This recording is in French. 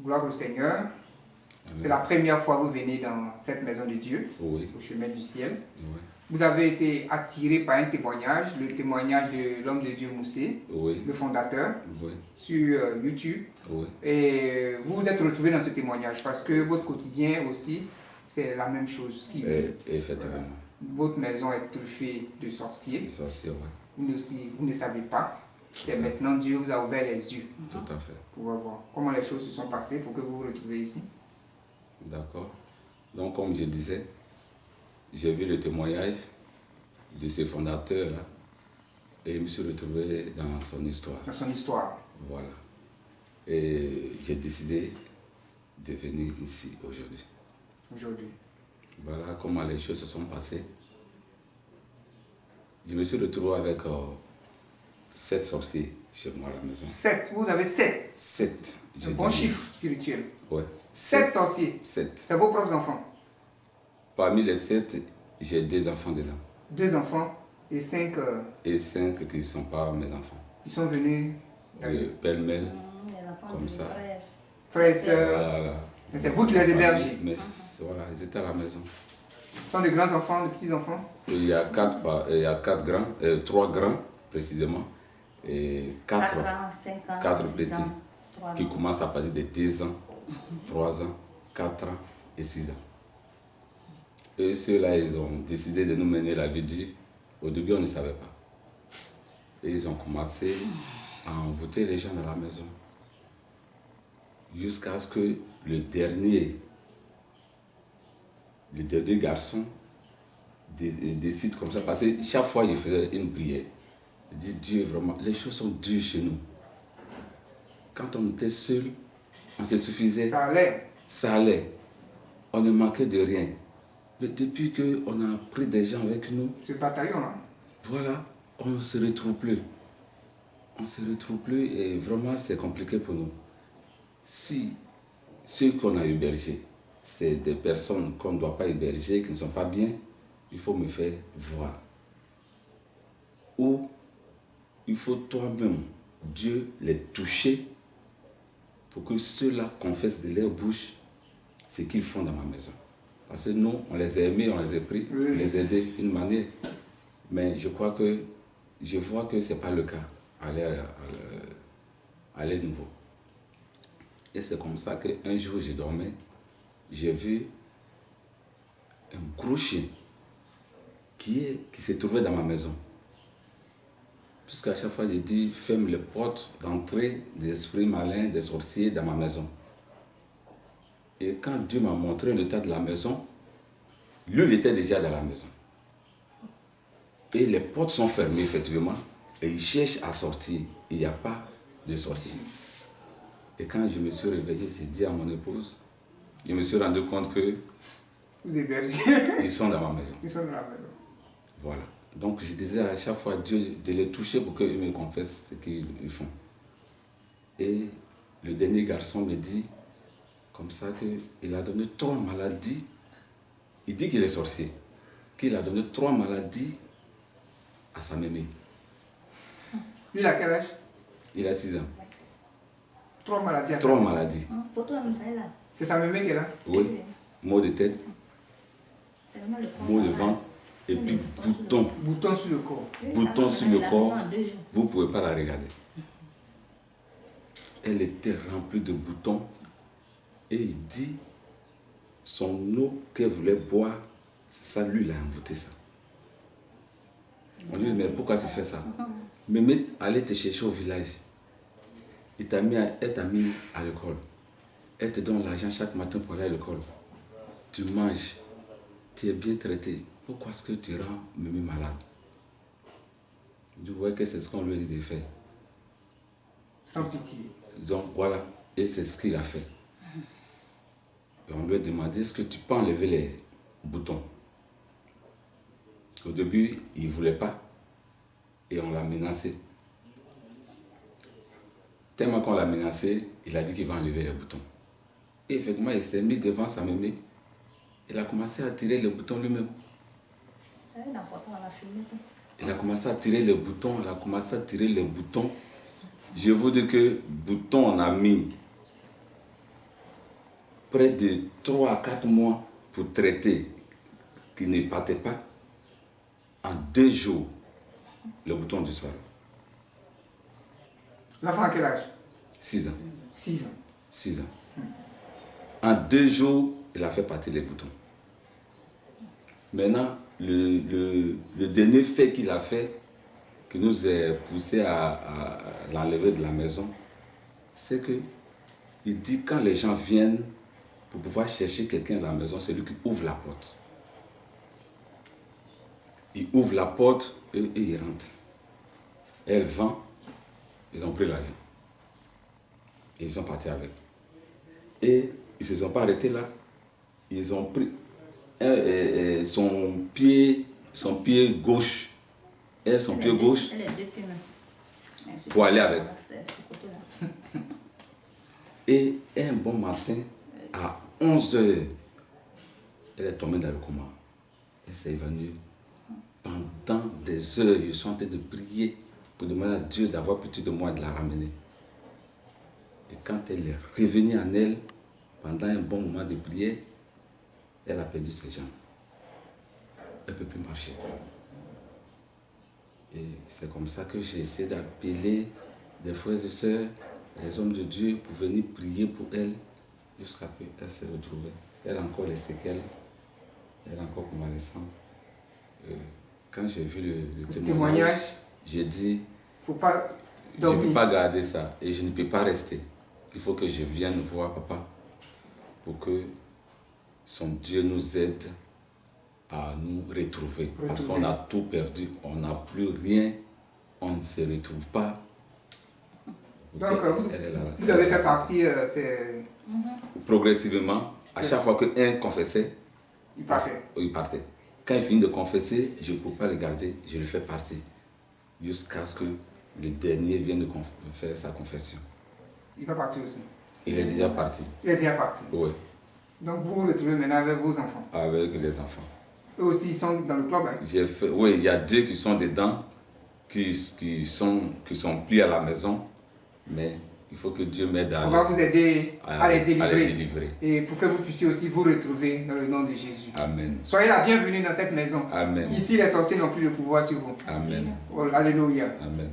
Gloire au Seigneur. Amen. C'est la première fois que vous venez dans cette maison de Dieu, Oui. au chemin du ciel. Oui. Vous avez été attiré par un témoignage, le témoignage de l'homme de Dieu Moussé, Oui. le fondateur, Oui. sur YouTube. Oui. Et vous vous êtes retrouvé dans ce témoignage parce que votre quotidien aussi, c'est la même chose. Effectivement. Votre maison est truffée de sorciers. Les sorciers, oui. Vous ne savez pas. C'est ça. maintenant Dieu vous a ouvert les yeux Tout à fait. pour voir comment les choses se sont passées pour que vous vous retrouviez ici. D'accord. Donc, comme je disais, j'ai vu le témoignage de ce fondateur-là et je me suis retrouvé dans son histoire. Dans son histoire. Voilà. Et j'ai décidé de venir ici aujourd'hui. Aujourd'hui. Voilà comment les choses se sont passées. Je me suis retrouvé avec 7 sorciers chez moi à la maison. 7. Vous avez 7. 7. Un bon chiffre spirituel. Ouais. 7 sorciers. 7. C'est vos propres enfants. Parmi les 7, j'ai 2 enfants dedans. 2 enfants et 5 Et 5 qui ne sont pas mes enfants. qui sont venus. Pêle-mêle, comme ça. Frères et sœurs. Voilà. Mais c'est vous qui les hébergez. Mais voilà, ils étaient à la maison. Ce sont de grands enfants, de petits enfants. Il y a 4 grands, 3 grands précisément, et 4 petits qui commencent à partir de 2 ans, 3 ans, 4 ans et 6 ans. Et ceux-là, ils ont décidé de nous mener la vie dure. Au début, on ne savait pas. Et ils ont commencé à envoûter les gens dans la maison. Jusqu'à ce que le dernier garçon décide comme ça. Parce que chaque fois, il faisait une prière. Il dit, Dieu, vraiment, les choses sont dures chez nous. Quand on était seul, on se suffisait. Ça allait. Ça allait. On ne manquait de rien. Mais depuis qu'on a pris des gens avec nous, Ce bataillon-là. voilà, on ne se retrouve plus. On ne se retrouve plus et vraiment c'est compliqué pour nous. Si ceux qu'on a hébergés, c'est des personnes qu'on ne doit pas héberger, qui ne sont pas bien, il faut me faire voir. Ou il faut toi-même, Dieu, les toucher pour que ceux-là confessent de leur bouche ce qu'ils font dans ma maison. Parce que nous, on les a aimés, on les a pris, on les a aidés d'une manière. Mais je vois que ce n'est pas le cas à l'air nouveau. Et c'est comme ça qu'un jour, je dormais, j'ai vu un gros chien qui se trouvait dans ma maison. Jusqu'à chaque fois, je dis, ferme les portes d'entrée des esprits malins, des sorciers dans ma maison. Et quand Dieu m'a montré l'état de la maison, lui, il était déjà dans la maison. Et les portes sont fermées, effectivement, et il cherche à sortir. Il n'y a pas de sortie. Et quand je me suis réveillé, j'ai dit à mon épouse, je me suis rendu compte que Vous hébergez. ils sont dans ma maison. Ils sont dans la maison. Voilà. Donc je disais à chaque fois à Dieu de les toucher pour qu'ils me confessent ce qu'ils font. Et le dernier garçon me dit, comme ça, qu'il a donné 3 maladies. Il dit qu'il est sorcier. Qu'il a donné 3 maladies à sa mémé. Lui, il a quel âge? Il a 6 ans. 3 maladies. 3 maladies. C'est sa mémé qui est là? Oui. Maux de tête, maux de ventre, et puis boutons. Boutons sur le corps. Boutons sur le corps, vous ne pouvez pas la regarder. Elle était remplie de boutons. Et il dit, son eau qu'elle voulait boire, c'est ça, lui, il a envoûté ça. On lui dit, mais pourquoi tu fais ça? Mais allez te chercher au village. Elle t'a mis à l'école. Elle te donne l'argent chaque matin pour aller à l'école. Tu manges, tu es bien traité. Pourquoi est-ce que tu rends Mimi malade? Je vois que c'est ce qu'on lui a dit de faire. Sans titiller. Donc voilà, et c'est ce qu'il a fait. Et on lui a demandé, est-ce que tu peux enlever les boutons? Au début, il ne voulait pas. Et on l'a menacé. Tellement qu'on l'a menacé, il a dit qu'il va enlever les boutons. Et effectivement, il s'est mis devant sa mémé. Il a commencé à tirer les boutons lui-même. Il a commencé à tirer les boutons, il a commencé à tirer les boutons. Je vous dis que bouton on a mis près de 3 à 4 mois pour traiter, qui ne partait pas. En 2 jours, le bouton disparaît. L'enfant a quel âge? 6 ans. 6 ans. 6 ans. En 2 jours, il a fait partir les boutons. Maintenant, le dernier fait qu'il a fait, qui nous a poussé à l'enlever de la maison, c'est que il dit quand les gens viennent pour pouvoir chercher quelqu'un à la maison, c'est lui qui ouvre la porte. Il ouvre la porte et il rentre. Elle vend, ils ont pris l'argent. Et ils sont partis avec. Et ils ne se sont pas arrêtés là. Ils ont pris son pied gauche. Elle, son pied gauche. Pour aller avec. Et un bon matin, à 11h, elle est tombée dans le coma. Elle s'est évanouie. Pendant des heures, je suis en train de prier pour demander à Dieu d'avoir pitié de moi et de la ramener. Et quand elle est revenue en elle, pendant un bon moment de prière, elle a perdu ses jambes. Elle ne peut plus marcher. Et c'est comme ça que j'ai essayé d'appeler des frères et sœurs, les hommes de Dieu, pour venir prier pour elle, jusqu'à ce qu'elle s'est retrouvée. Elle a encore les séquelles, elle est encore convalescente. Quand j'ai vu le témoignage, j'ai dit, faut pas je ne peux pas garder ça et je ne peux pas rester. Il faut que je vienne voir papa pour que son Dieu nous aide à nous retrouver. Parce qu'on a tout perdu, on n'a plus rien, on ne se retrouve pas. Donc, vous avez fait partie, progressivement, à chaque fois qu'un confessait, il partait. Il partait. Quand il finit de confesser, je ne peux pas le garder, je le fais partir. Jusqu'à ce que le dernier vienne de faire sa confession. Il va partir aussi. Il est déjà parti. Il est déjà parti. Oui. Donc vous vous retrouvez maintenant avec vos enfants. Avec les enfants. Eux aussi, ils sont dans le club. Hein? Oui, il y a 2 qui sont dedans, qui sont plus à la maison, mais il faut que Dieu m'aide à... On va vous aider à les délivrer. Et pour que vous puissiez aussi vous retrouver dans le nom de Jésus. Amen. Soyez la bienvenue dans cette maison. Amen. Ici, les sorciers n'ont plus de pouvoir sur vous. Amen. Oh, alléluia. Amen.